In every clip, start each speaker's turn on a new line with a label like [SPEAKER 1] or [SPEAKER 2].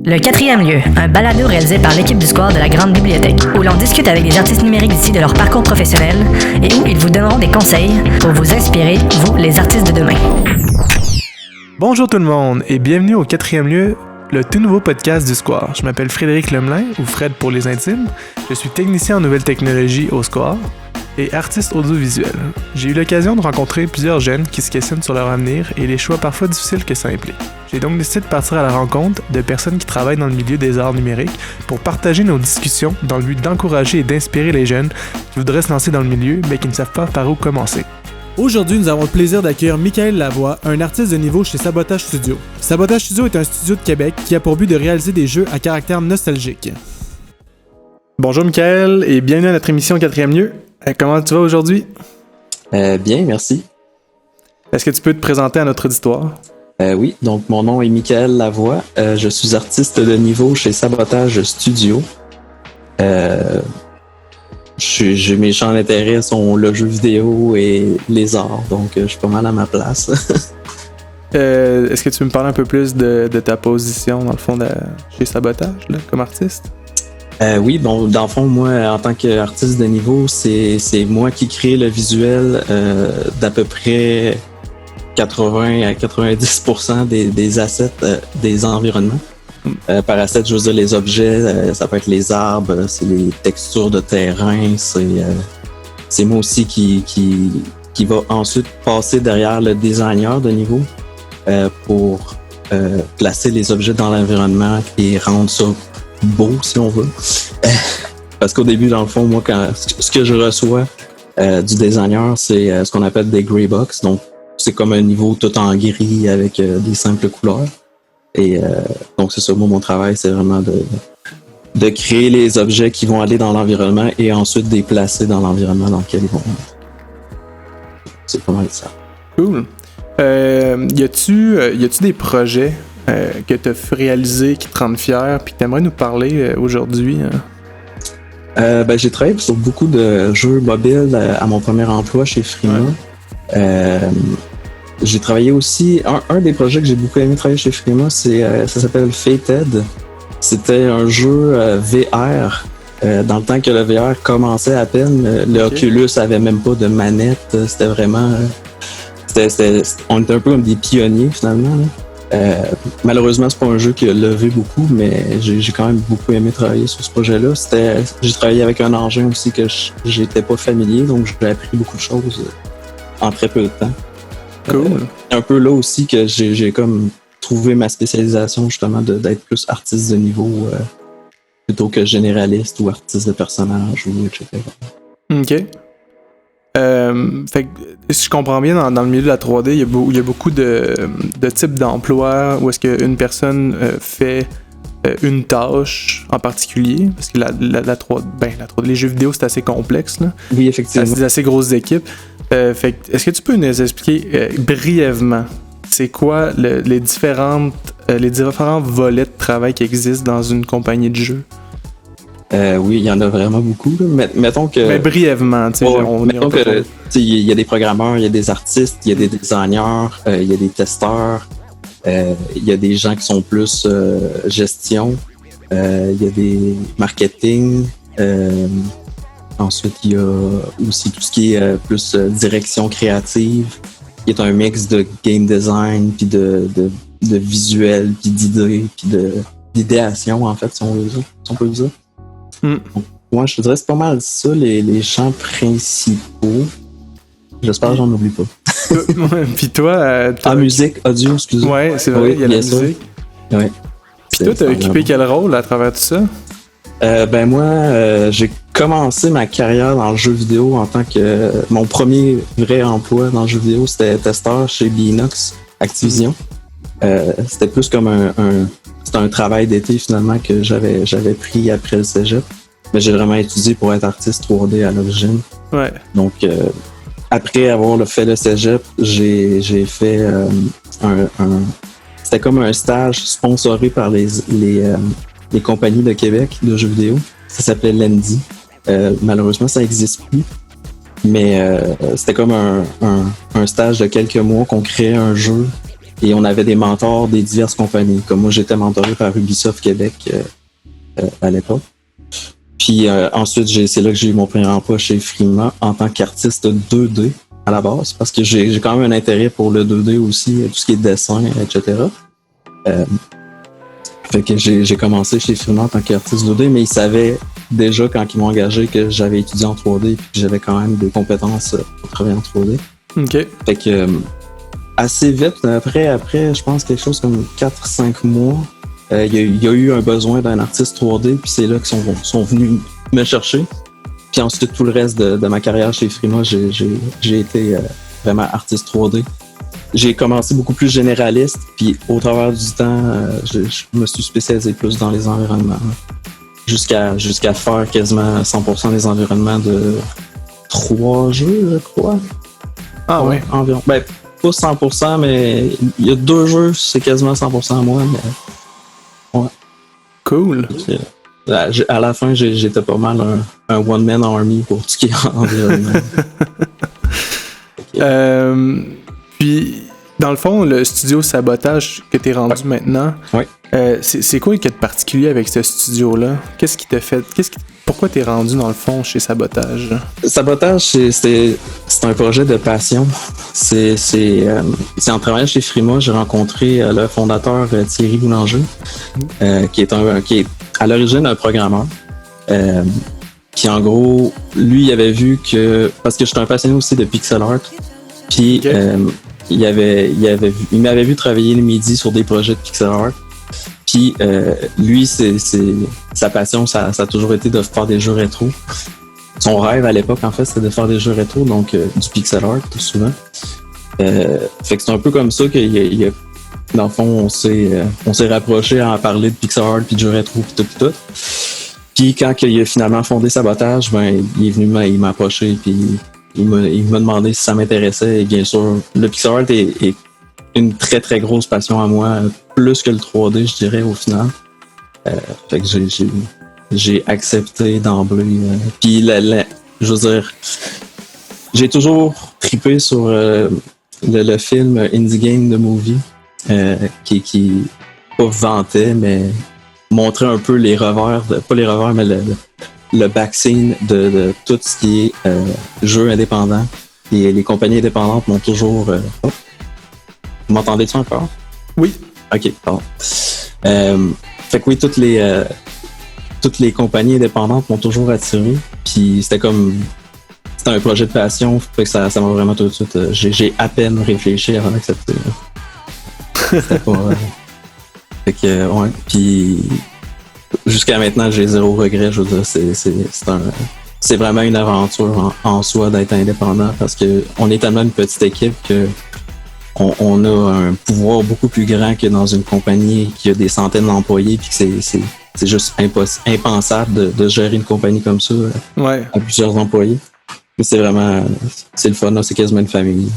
[SPEAKER 1] Le quatrième lieu, un balado réalisé par l'équipe du Square de la Grande Bibliothèque, où l'on discute avec des artistes numériques d'ici de leur parcours professionnel et où ils vous donneront des conseils pour vous inspirer, vous, les artistes de demain.
[SPEAKER 2] Bonjour tout le monde et bienvenue au quatrième lieu, le tout nouveau podcast du Square. Je m'appelle Frédéric Lemelin, ou Fred pour les intimes. Je suis technicien en nouvelles technologies au Square et artiste audiovisuel. J'ai eu l'occasion de rencontrer plusieurs jeunes qui se questionnent sur leur avenir et les choix parfois difficiles que ça implique. J'ai donc décidé de partir à la rencontre de personnes qui travaillent dans le milieu des arts numériques pour partager nos discussions dans le but d'encourager et d'inspirer les jeunes qui voudraient se lancer dans le milieu mais qui ne savent pas par où commencer.
[SPEAKER 3] Aujourd'hui, nous avons le plaisir d'accueillir Michael Lavoie, un artiste de niveau chez Sabotage Studio. Sabotage Studio est un studio de Québec qui a pour but de réaliser des jeux à caractère nostalgique. Bonjour Michael et bienvenue à notre émission Quatrième lieu. Comment tu vas aujourd'hui?
[SPEAKER 4] Bien, merci.
[SPEAKER 3] Est-ce que tu peux te présenter à notre auditoire?
[SPEAKER 4] Oui, donc mon nom est Michael Lavoie. Je suis artiste de niveau chez Sabotage Studio. Mes champs d'intérêt sont le jeu vidéo et les arts, donc je suis pas mal à ma place.
[SPEAKER 3] Est-ce que tu peux me parler un peu plus de ta position, dans le fond, chez Sabotage, là, comme artiste?
[SPEAKER 4] Oui, bon, dans le fond, moi, en tant qu'artiste de niveau, c'est moi qui crée le visuel d'à peu près 80 à 90% des assets des environnements. Par asset, je veux dire les objets, ça peut être les arbres, c'est les textures de terrain, c'est moi aussi qui va ensuite passer derrière le designer de niveau pour placer les objets dans l'environnement et rendre ça beau, si on veut. Parce qu'au début, dans le fond, moi, ce que je reçois du designer, c'est ce qu'on appelle des gray box. Donc, c'est comme un niveau tout en gris avec des simples couleurs. Et donc, c'est ça, moi, mon travail, c'est vraiment de créer les objets qui vont aller dans l'environnement et ensuite des placer dans l'environnement dans lequel ils vont. C'est pas mal ça.
[SPEAKER 3] Cool. Y a-tu des projets que tu as réalisés qui te rendent fier puis que tu aimerais nous parler aujourd'hui?
[SPEAKER 4] J'ai travaillé sur beaucoup de jeux mobiles à mon premier emploi chez Frima. Ouais. J'ai travaillé aussi, un des projets que j'ai beaucoup aimé travailler chez Frima, ça s'appelle Fated. C'était un jeu VR. Dans le temps que le VR commençait à peine, le Oculus avait même pas de manette. C'était vraiment... on était un peu comme des pionniers finalement. Malheureusement, c'est pas un jeu qui a levé beaucoup, mais j'ai quand même beaucoup aimé travailler sur ce projet-là. J'ai travaillé avec un engin aussi que j'étais pas familier, donc j'ai appris beaucoup de choses en très peu de temps.
[SPEAKER 3] Cool.
[SPEAKER 4] Un peu là aussi que j'ai comme trouvé ma spécialisation justement d'être plus artiste de niveau plutôt que généraliste ou artiste de personnage ou etc.
[SPEAKER 3] OK. Fait que, si je comprends bien, dans le milieu de la 3D, il y a beaucoup de types d'emplois où est-ce qu'une personne fait une tâche en particulier, parce que la 3D, les jeux vidéo, c'est assez complexe, là.
[SPEAKER 4] Oui, effectivement.
[SPEAKER 3] C'est des assez grosses équipes. Fait que, est-ce que tu peux nous expliquer brièvement c'est quoi les différents volets de travail qui existent dans une compagnie de jeux?
[SPEAKER 4] Oui, il y en a vraiment beaucoup. Là. Mettons que...
[SPEAKER 3] Mais brièvement, tu sais,
[SPEAKER 4] mettons que il y a des programmeurs, il y a des artistes, il y a des designers, il y a des testeurs, il y a des gens qui sont plus gestion, il y a des marketing, ensuite il y a aussi tout ce qui est plus direction créative, qui est un mix de game design, puis de visuel, puis d'idées, puis d'idéation en fait, si on peut dire. Donc, moi, je te dirais c'est pas mal ça, les champs principaux. J'espère que j'en oublie pas.
[SPEAKER 3] Puis toi...
[SPEAKER 4] musique, audio, excusez-moi.
[SPEAKER 3] Ouais, c'est vrai, il y a la musique.
[SPEAKER 4] Ouais.
[SPEAKER 3] Puis toi, t'as occupé quel rôle à travers tout ça?
[SPEAKER 4] Moi, j'ai commencé ma carrière dans le jeu vidéo en tant que... Mon premier vrai emploi dans le jeu vidéo, c'était testeur chez Binox Activision. C'était plus comme c'était un travail d'été finalement que j'avais pris après le cégep. Mais j'ai vraiment étudié pour être artiste 3D à l'origine. Ouais. Donc, après avoir fait le cégep, j'ai fait c'était comme un stage sponsoré par les compagnies de Québec de jeux vidéo. Ça s'appelait Lendy. Malheureusement, ça n'existe plus. Mais c'était comme un stage de quelques mois qu'on créait un jeu Et on avait des mentors des diverses compagnies. Comme moi, j'étais mentoré par Ubisoft Québec à l'époque. Puis ensuite, c'est là que j'ai eu mon premier emploi chez Frima en tant qu'artiste 2D à la base, parce que j'ai quand même un intérêt pour le 2D aussi, tout ce qui est dessin, etc. Fait que j'ai commencé chez Frima en tant qu'artiste 2D, mais ils savaient déjà quand ils m'ont engagé que j'avais étudié en 3D et que j'avais quand même des compétences pour travailler en 3D.
[SPEAKER 3] OK.
[SPEAKER 4] Fait que assez vite, après, je pense quelque chose comme 4-5 mois, il y a eu un besoin d'un artiste 3D, puis c'est là qu'ils sont venus me chercher. Puis ensuite, tout le reste de ma carrière chez Frima, j'ai été vraiment artiste 3D. J'ai commencé beaucoup plus généraliste, puis au travers du temps, je me suis spécialisé plus dans les environnements. Jusqu'à faire quasiment 100% des environnements de 3 jeux, je crois.
[SPEAKER 3] Ah ouais.
[SPEAKER 4] Environ. Ben, pas 100%, mais il y a 2 jeux, c'est quasiment 100% moi, mais... Ouais.
[SPEAKER 3] Cool.
[SPEAKER 4] À la fin, j'étais pas mal un one-man army pour tout ce qui est environnement.
[SPEAKER 3] Puis, dans le fond, le studio Sabotage que t'es rendu maintenant, c'est quoi qu'il y a de particulier avec ce studio-là? Qu'est-ce qui t'a fait... Pourquoi t'es rendu, dans le fond, chez Sabotage?
[SPEAKER 4] Sabotage, c'est un projet de passion. C'est en travaillant chez Frima, j'ai rencontré le fondateur Thierry Boulanger, qui est à l'origine un programmeur. Qui, en gros, lui, il avait vu que... Parce que j'étais un passionné aussi de pixel art. Puis, il m'avait vu travailler le midi sur des projets de pixel art. Puis, lui, sa passion, ça a toujours été de faire des jeux rétro. Son rêve à l'époque, en fait, c'était de faire des jeux rétro, donc du pixel art, tout souvent. Fait que c'est un peu comme ça dans le fond, on s'est rapproché à en parler de pixel art, puis de jeux rétro, puis tout. Puis, quand il a finalement fondé Sabotage, il est venu, il m'a approché, puis il m'a demandé si ça m'intéressait. Et bien sûr, le pixel art est une très très grosse passion à moi, plus que le 3D, je dirais, au final. Fait que j'ai accepté d'emblée. Puis je veux dire, j'ai toujours trippé sur le film Indie Game The Movie, qui pas vantait, mais montrait un peu les revers, pas les revers, mais le backscene de tout ce qui est jeu indépendant. Et les compagnies indépendantes m'ont toujours... Vous m'entendez-tu encore?
[SPEAKER 3] Oui.
[SPEAKER 4] OK, pardon. Fait que oui, toutes les compagnies indépendantes m'ont toujours attiré. Puis c'était un projet de passion, fait que ça m'a vraiment tout de suite... j'ai à peine réfléchi avant d'accepter. C'était pas... Fait que, ouais. Puis jusqu'à maintenant, j'ai 0 regret. Je veux dire, c'est vraiment une aventure en soi d'être indépendant parce que on est tellement une petite équipe que on a un pouvoir beaucoup plus grand que dans une compagnie qui a des centaines d'employés puis que c'est juste impensable de gérer une compagnie comme ça à plusieurs employés. Mais c'est le fun, là, c'est quasiment une famille.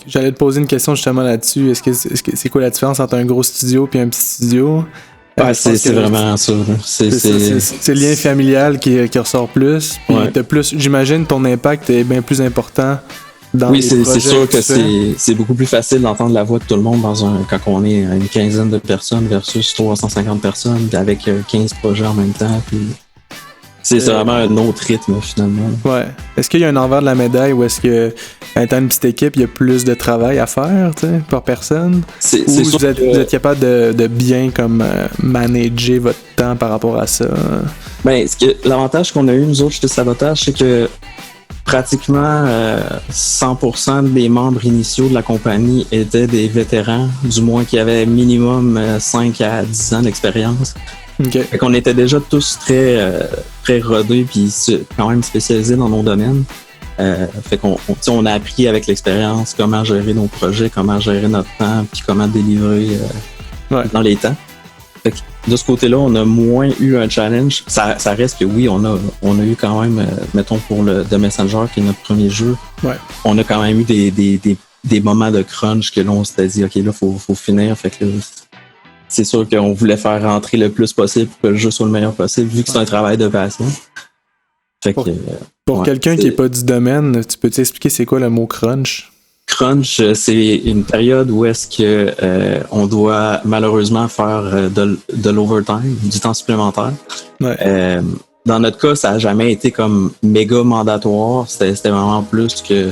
[SPEAKER 3] J'allais te poser une question justement là-dessus. Est-ce que c'est quoi la différence entre un gros studio et un petit studio?
[SPEAKER 4] C'est vraiment ça. C'est
[SPEAKER 3] le lien familial qui ressort plus. Puis plus, j'imagine ton impact est bien plus important dans les projets. Oui, c'est sûr que
[SPEAKER 4] c'est beaucoup plus facile d'entendre la voix de tout le monde quand on est une quinzaine de personnes versus 350 personnes avec 15 projets en même temps. Puis c'est vraiment un autre rythme finalement.
[SPEAKER 3] Ouais. Est-ce qu'il y a un envers de la médaille ou est-ce que étant une petite équipe, il y a plus de travail à faire par personne? Vous êtes capable de bien comme manager votre temps par rapport à ça?
[SPEAKER 4] Ben, l'avantage qu'on a eu nous autres chez Sabotage, c'est que pratiquement 100% des membres initiaux de la compagnie étaient des vétérans, du moins qui avaient minimum 5 à 10 ans d'expérience.
[SPEAKER 3] Okay.
[SPEAKER 4] Fait qu'on était déjà tous très rodés puis quand même spécialisés dans nos domaines. Fait qu'on a appris avec l'expérience comment gérer nos projets, comment gérer notre temps puis comment délivrer dans les temps. Fait que de ce côté-là, on a moins eu un challenge. Ça reste que oui, on a eu quand même, mettons pour The Messenger qui est notre premier jeu, on a quand même eu des moments de crunch que là on s'était dit ok là faut finir. Fait que là, c'est sûr qu'on voulait faire rentrer le plus possible pour que le jeu soit le meilleur possible, vu que c'est un travail de passion. Pour
[SPEAKER 3] quelqu'un qui n'est pas du domaine, tu peux t'expliquer c'est quoi le mot crunch?
[SPEAKER 4] crunch, c'est une période où est-ce que on doit malheureusement faire de l'overtime, du temps supplémentaire.
[SPEAKER 3] Ouais.
[SPEAKER 4] Dans notre cas, ça n'a jamais été comme méga mandatoire. C'était vraiment plus que,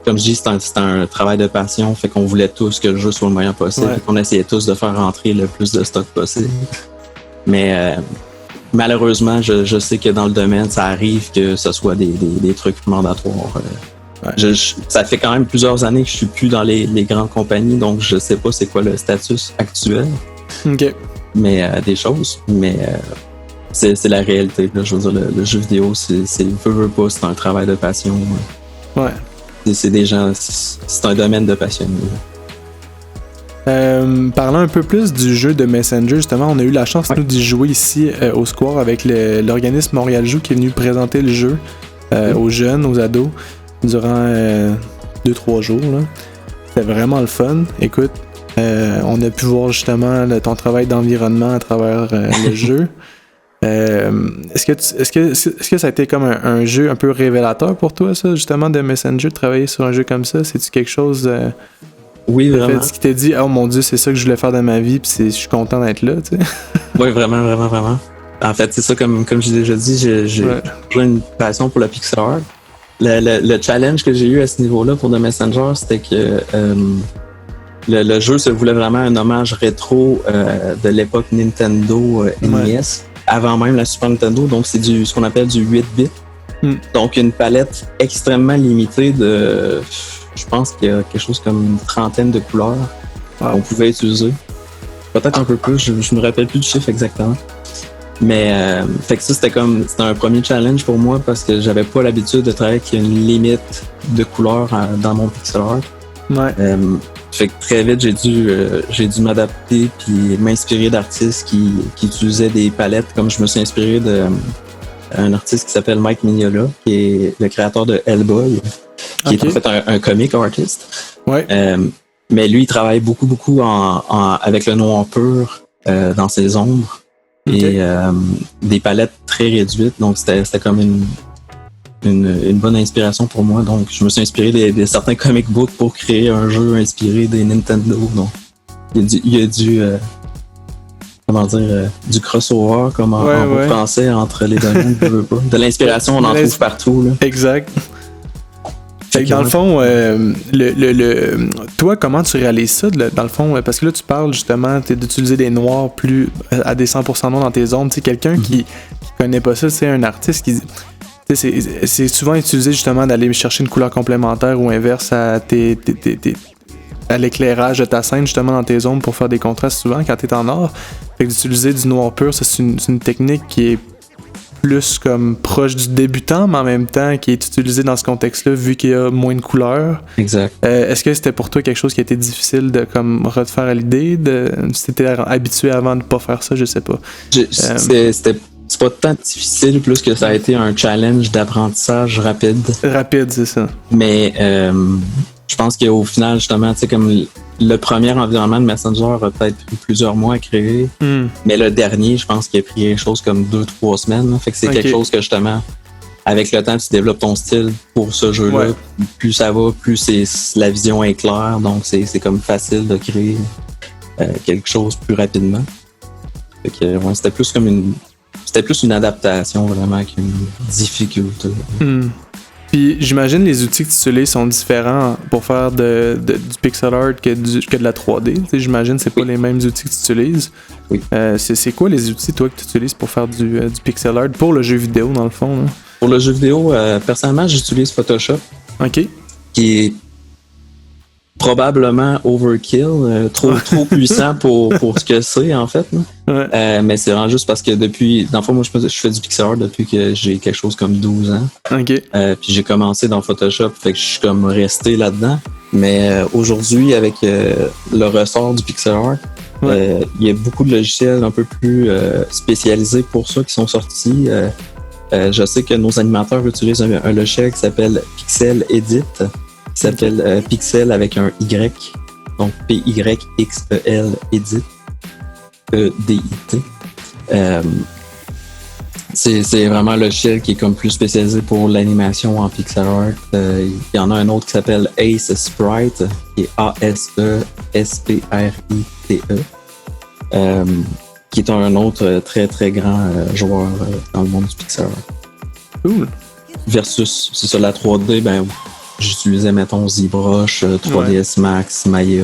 [SPEAKER 4] comme je dis, c'était un travail de passion. Fait qu'on voulait tous que le jeu soit le meilleur possible.
[SPEAKER 3] Ouais.
[SPEAKER 4] Fait qu'on essayait tous de faire rentrer le plus de stock possible. Mais malheureusement, je sais que dans le domaine, ça arrive que ce soit des trucs mandatoires.
[SPEAKER 3] Ouais.
[SPEAKER 4] Ça fait quand même plusieurs années que je suis plus dans les grandes compagnies, donc je sais pas c'est quoi le statut actuel.
[SPEAKER 3] OK.
[SPEAKER 4] Mais des choses. Mais c'est la réalité. Là. Je veux dire, le jeu vidéo, veut pas, c'est un travail de passion.
[SPEAKER 3] Ouais.
[SPEAKER 4] C'est des gens, c'est un domaine de passionnés.
[SPEAKER 3] Parlant un peu plus du jeu de Messenger, justement, on a eu la chance nous d'y jouer ici au Square avec l'organisme Montréal Joue qui est venu présenter le jeu aux jeunes, aux ados, durant 2-3 jours. Là. C'était vraiment le fun. Écoute, on a pu voir justement ton travail d'environnement à travers le jeu. Est-ce que ça a été comme un jeu un peu révélateur pour toi, ça, justement, de Messenger, de travailler sur un jeu comme ça? C'est-tu quelque chose
[SPEAKER 4] oui, vraiment.
[SPEAKER 3] qui t'a dit, oh mon Dieu, c'est ça que je voulais faire de ma vie, puis je suis content d'être là, tu sais?
[SPEAKER 4] Oui, vraiment, vraiment, vraiment. En fait, c'est ça, comme j'ai déjà dit, j'ai une passion pour la pixel art. Le challenge que j'ai eu à ce niveau-là pour The Messenger, c'était que le jeu se voulait vraiment un hommage rétro de l'époque Nintendo NES, avant même la Super Nintendo, donc c'est ce qu'on appelle du 8 bits. Donc une palette extrêmement limitée de, je pense qu'il y a quelque chose comme une trentaine de couleurs qu'on pouvait utiliser. Peut-être un peu plus, je me rappelle plus du chiffre exactement. Mais fait que ça, c'était un premier challenge pour moi parce que j'avais pas l'habitude de travailler avec une limite de couleurs dans mon pixel art.
[SPEAKER 3] Ouais.
[SPEAKER 4] Fait que très vite, j'ai dû m'adapter puis m'inspirer d'artistes qui utilisaient des palettes, comme je me suis inspiré d'un artiste qui s'appelle Mike Mignola, qui est le créateur de Hellboy, qui est en fait un comic artist.
[SPEAKER 3] Ouais.
[SPEAKER 4] Mais lui, il travaille beaucoup avec le noir pur dans ses ombres et des palettes très réduites. Donc c'était comme une bonne inspiration pour moi. Donc je me suis inspiré de certains comic books pour créer un jeu inspiré des Nintendo. Donc il y a du crossover comme en français entre les domaines. De l'inspiration, on en trouve partout. Là.
[SPEAKER 3] Exact. Fait que dans le fond, toi, comment tu réalises ça, dans le fond? Parce que là, tu parles justement d'utiliser des noirs plus à des 100% noirs dans tes ombres. T'sais, quelqu'un qui connaît pas ça, c'est un artiste qui... C'est souvent utilisé justement d'aller chercher une couleur complémentaire ou inverse à l'éclairage de ta scène justement dans tes ombres pour faire des contrastes souvent quand t'es en noir. Fait que d'utiliser du noir pur, ça, c'est une technique qui est plus comme proche du débutant, mais en même temps qui est utilisé dans ce contexte-là vu qu'il y a moins de couleurs.
[SPEAKER 4] Exact.
[SPEAKER 3] Est-ce que c'était pour toi quelque chose qui a été difficile de comme refaire à l'idée? Si t'étais habitué avant de pas faire ça, je sais pas.
[SPEAKER 4] C'est pas tant difficile, plus que ça a été un challenge d'apprentissage rapide.
[SPEAKER 3] Rapide, c'est ça.
[SPEAKER 4] Mais je pense qu'au final, justement, tu sais, comme le premier environnement de Messenger a peut-être pris plusieurs mois à créer, mais le dernier, je pense qu'il a pris quelque chose comme 2-3 semaines. Là. Fait que c'est quelque chose que, justement, avec le temps, tu développes ton style pour ce jeu-là. Ouais. Plus ça va, plus la vision est claire. Donc, c'est comme facile de créer quelque chose plus rapidement. Fait que, ouais, c'était plus une adaptation vraiment qu'une difficulté.
[SPEAKER 3] Puis j'imagine les outils que tu utilises sont différents pour faire du pixel art que de la 3D. T'sais, j'imagine que c'est pas les mêmes outils que tu utilises.
[SPEAKER 4] Oui.
[SPEAKER 3] C'est quoi les outils toi que tu utilises pour faire du pixel art pour le jeu vidéo dans le fond? Là?
[SPEAKER 4] Pour le jeu vidéo, personnellement, j'utilise Photoshop.
[SPEAKER 3] OK.
[SPEAKER 4] Qui est probablement overkill, trop puissant pour ce que c'est en fait. Ouais. Mais c'est vraiment juste parce que dans le fond, moi je fais du pixel art depuis que j'ai quelque chose comme 12 ans.
[SPEAKER 3] Okay.
[SPEAKER 4] Puis j'ai commencé dans Photoshop, fait que je suis comme resté là-dedans. Mais aujourd'hui, avec le ressort du pixel art, il y a beaucoup de logiciels un peu plus spécialisés pour ça qui sont sortis. Je sais que nos animateurs utilisent un logiciel qui s'appelle Pixel Edit. Qui s'appelle Pixel avec un Y, donc P-Y-X-E-L Edit, E-D-I-T. C'est vraiment un logiciel qui est comme plus spécialisé pour l'animation en pixel art. Il y en a un autre qui s'appelle Ace Sprite, qui est ASESPRITE, qui est un autre très très grand joueur dans le monde du pixel art.
[SPEAKER 3] Cool.
[SPEAKER 4] Versus, c'est ça, la 3D, ben j'utilisais, mettons, ZBrush, 3ds Max, Maya.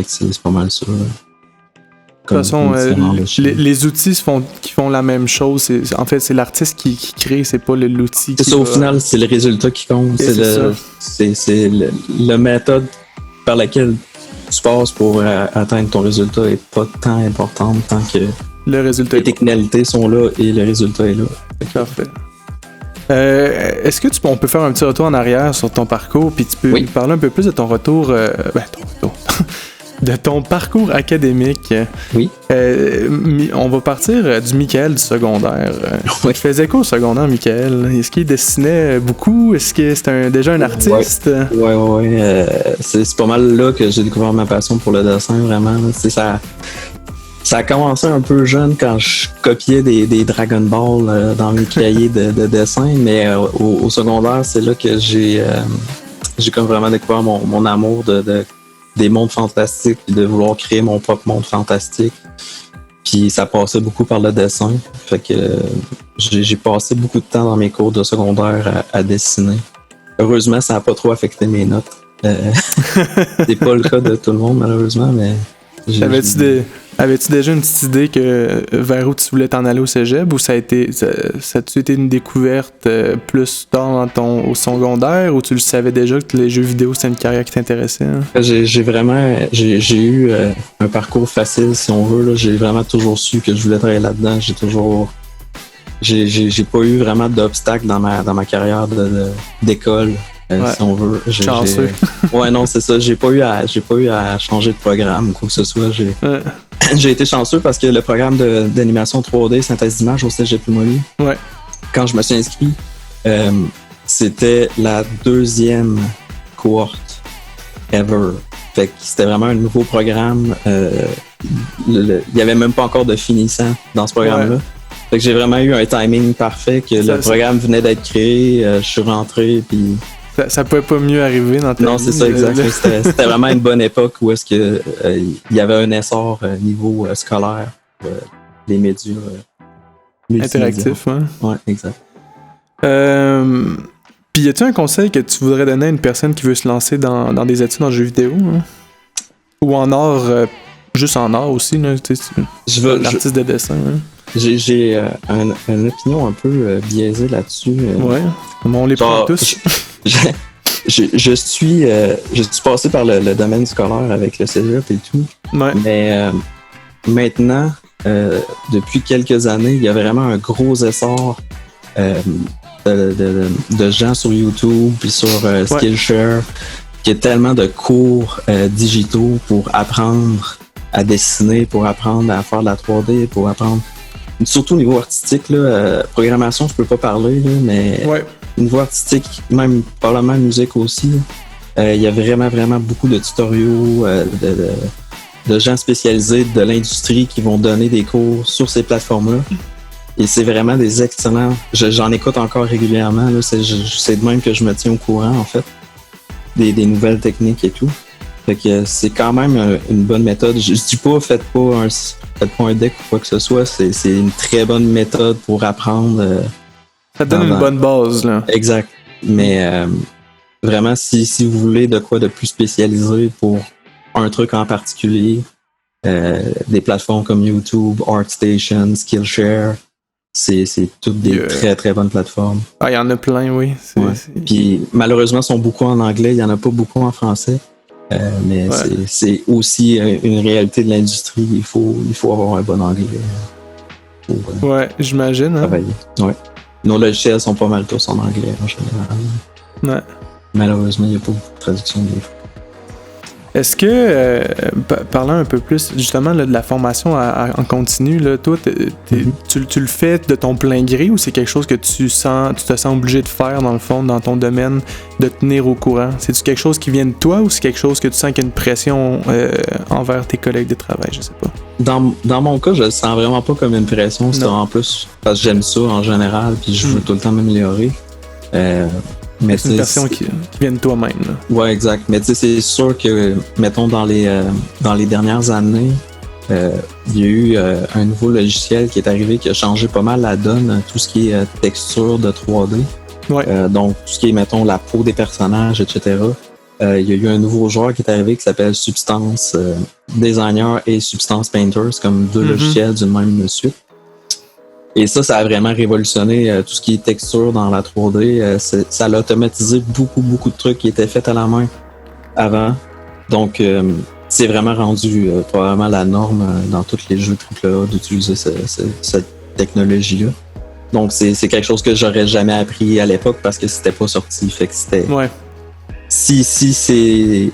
[SPEAKER 4] C'est pas mal ça.
[SPEAKER 3] De toute façon, les outils qui font la même chose. En fait, c'est l'artiste qui crée, c'est pas l'outil.
[SPEAKER 4] C'est ça, au final, c'est le résultat qui compte. C'est le méthode par laquelle tu passes pour atteindre ton résultat est pas tant importante tant que
[SPEAKER 3] le résultat
[SPEAKER 4] les technicalités sont là et le résultat est là.
[SPEAKER 3] Parfait. Est-ce que on peut faire un petit retour en arrière sur ton parcours, puis tu peux nous parler un peu plus de ton retour, de ton parcours académique?
[SPEAKER 4] Oui.
[SPEAKER 3] On va partir du Michael du secondaire. Tu faisais quoi au secondaire, Michael? Est-ce qu'il dessinait beaucoup? Est-ce que c'était déjà un artiste?
[SPEAKER 4] Oui. C'est pas mal là que j'ai découvert ma passion pour le dessin, vraiment. Ça a commencé un peu jeune quand je copiais des Dragon Ball dans mes cahiers de dessin, mais au secondaire, c'est là que j'ai comme vraiment découvert mon amour des mondes fantastiques, puis de vouloir créer mon propre monde fantastique. Puis ça passait beaucoup par le dessin. Fait que j'ai passé beaucoup de temps dans mes cours de secondaire à dessiner. Heureusement, ça n'a pas trop affecté mes notes. C'est pas le cas de tout le monde, malheureusement, mais... Avais-tu déjà une petite idée vers où tu voulais t'en aller au cégep, ou ça a-tu été une découverte plus tard au secondaire, ou tu le savais déjà que les jeux vidéo c'était une carrière qui t'intéressait? Hein? J'ai eu un parcours facile, si on veut, là. J'ai vraiment toujours su que je voulais travailler là-dedans. J'ai pas eu vraiment d'obstacles dans ma carrière d'école. Si on veut.
[SPEAKER 3] Chanceux.
[SPEAKER 4] Ouais, non, c'est ça. J'ai pas eu à changer de programme ou quoi que ce soit. J'ai été chanceux parce que le programme d'animation 3D, synthèse d'image au Cégep Limoilou, quand je me suis inscrit, c'était la 2e cohorte ever. Fait que c'était vraiment un nouveau programme. Il y avait même pas encore de finissant dans ce programme-là. Fait que j'ai vraiment eu un timing parfait que le programme venait d'être créé. Je suis rentré, puis...
[SPEAKER 3] Ça pouvait pas mieux arriver dans ta vie.
[SPEAKER 4] Non, c'est ça, exact. C'était vraiment une bonne époque où est-ce que il y avait un essor niveau scolaire, des médias
[SPEAKER 3] interactifs, hein?
[SPEAKER 4] Ouais, exact.
[SPEAKER 3] Puis y a-tu un conseil que tu voudrais donner à une personne qui veut se lancer dans des études en jeux vidéo, hein? Ou en art, juste en art aussi, là, l'artiste de dessin, hein? J'ai
[SPEAKER 4] une opinion un peu biaisée là-dessus.
[SPEAKER 3] Ouais, on les prend tous.
[SPEAKER 4] Je suis passé par le domaine scolaire avec le cégep et tout.
[SPEAKER 3] Ouais.
[SPEAKER 4] Mais maintenant, depuis quelques années, il y a vraiment un gros essor de gens sur YouTube puis sur Skillshare, qui a tellement de cours digitaux pour apprendre à dessiner, pour apprendre à faire de la 3D, pour apprendre... Surtout au niveau artistique, là, programmation, je peux pas parler, là, mais au niveau artistique, même probablement musique aussi, il y a vraiment beaucoup de tutoriaux, de gens spécialisés de l'industrie qui vont donner des cours sur ces plateformes-là. Et c'est vraiment des excellents... J'en écoute encore régulièrement, là, c'est de même que je me tiens au courant, en fait, des nouvelles techniques et tout. Fait que c'est quand même une bonne méthode. Je dis pas, faites pas un deck ou quoi que ce soit. C'est une très bonne méthode pour apprendre.
[SPEAKER 3] Ça te donne une bonne base, là.
[SPEAKER 4] Exact. Mais vraiment, si vous voulez de quoi de plus spécialisé pour un truc en particulier, des plateformes comme YouTube, ArtStation, Skillshare, c'est toutes des très très bonnes plateformes.
[SPEAKER 3] Ah, il y en a plein, oui.
[SPEAKER 4] Puis malheureusement, ils sont beaucoup en anglais. Il y en a pas beaucoup en français. Mais c'est aussi une réalité de l'industrie. Il faut avoir un bon anglais pour
[SPEAKER 3] j'imagine.
[SPEAKER 4] travailler. Ouais. Nos logiciels sont pas mal tous en anglais en général.
[SPEAKER 3] Ouais.
[SPEAKER 4] Malheureusement, il n'y a pas beaucoup de traduction des fois.
[SPEAKER 3] Est-ce que, parlant un peu plus justement là, de la formation en continu, là, toi, tu le fais de ton plein gré, ou c'est quelque chose que tu te sens obligé de faire dans le fond, dans ton domaine, de tenir au courant? C'est-tu quelque chose qui vient de toi, ou c'est quelque chose que tu sens qu'il y a une pression envers tes collègues de travail? Je sais pas.
[SPEAKER 4] Dans mon cas, je le sens vraiment pas comme une pression. C'est en plus parce que j'aime ça en général, puis je veux tout le temps m'améliorer.
[SPEAKER 3] Mais c'est une passion qui vient de toi-même. Là.
[SPEAKER 4] Ouais, exact. Mais tu sais, c'est sûr que, mettons, dans les dernières années, il y a eu un nouveau logiciel qui est arrivé qui a changé pas mal la donne, tout ce qui est texture de 3D.
[SPEAKER 3] Ouais.
[SPEAKER 4] Donc, tout ce qui est, mettons, la peau des personnages, etc. Il y a eu un nouveau joueur qui est arrivé qui s'appelle Substance Designer et Substance Painter. C'est comme deux logiciels d'une même suite. Et ça a vraiment révolutionné tout ce qui est texture dans la 3D. Ça a automatisé beaucoup de trucs qui étaient faits à la main avant. Donc, c'est vraiment rendu probablement la norme dans tous les jeux AAA d'utiliser cette technologie-là. Donc, c'est quelque chose que j'aurais jamais appris à l'époque parce que c'était pas sorti. Fait que c'était...
[SPEAKER 3] Ouais.
[SPEAKER 4] Si c'est...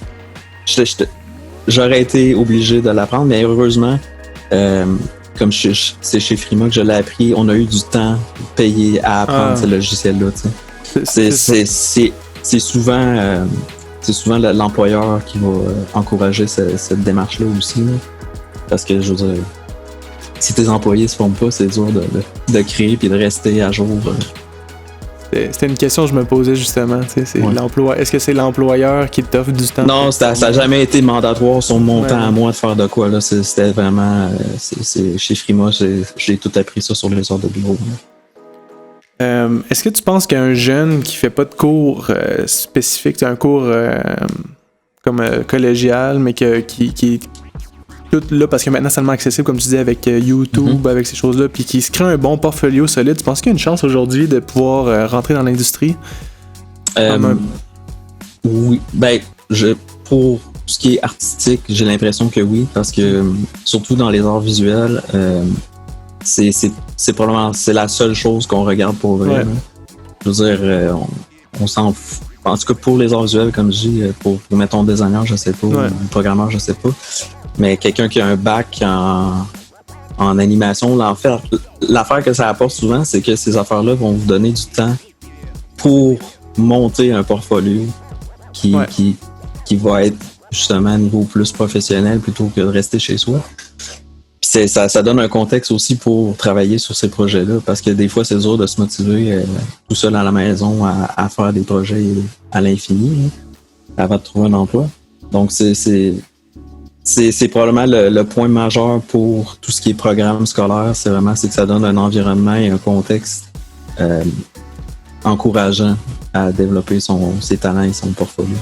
[SPEAKER 4] J'aurais été obligé de l'apprendre, mais heureusement, comme c'est chez Frima que je l'ai appris, on a eu du temps payé à apprendre ce logiciel-là. C'est souvent l'employeur qui va encourager cette démarche-là aussi. Là. Parce que, je veux dire, si tes employés se forment pas, c'est dur de créer puis de rester à jour.
[SPEAKER 3] C'était une question que je me posais justement. L'emploi. Est-ce que c'est l'employeur qui t'offre du temps?
[SPEAKER 4] Non, ça n'a jamais été mandatoire sur mon temps à moi de faire de quoi. Là. C'était vraiment... chez Frima, j'ai tout appris ça sur les heures de bureau.
[SPEAKER 3] Est-ce que tu penses qu'un jeune qui fait pas de cours spécifique, un cours comme collégial, mais qui est tout là parce que maintenant c'est tellement accessible, comme tu disais, avec YouTube, avec ces choses-là, puis qui se crée un bon portfolio solide, tu penses qu'il y a une chance aujourd'hui de pouvoir rentrer dans l'industrie?
[SPEAKER 4] Oui, pour ce qui est artistique, j'ai l'impression que oui, parce que surtout dans les arts visuels, c'est probablement la seule chose qu'on regarde pour vrai. Ouais. Je veux dire, on s'en fout. En tout cas, pour les arts visuels, comme je dis, pour mettons designer, je sais pas, ou programmeur, je sais pas. Mais quelqu'un qui a un bac en animation, l'affaire que ça apporte souvent, c'est que ces affaires-là vont vous donner du temps pour monter un portfolio qui va être justement à un niveau plus professionnel plutôt que de rester chez soi. Puis ça donne un contexte aussi pour travailler sur ces projets-là, parce que des fois, c'est dur de se motiver tout seul à la maison à faire des projets à l'infini avant de trouver un emploi. Donc, c'est probablement le point majeur pour tout ce qui est programme scolaire. C'est que ça donne un environnement et un contexte encourageant à développer ses talents et son portfolio.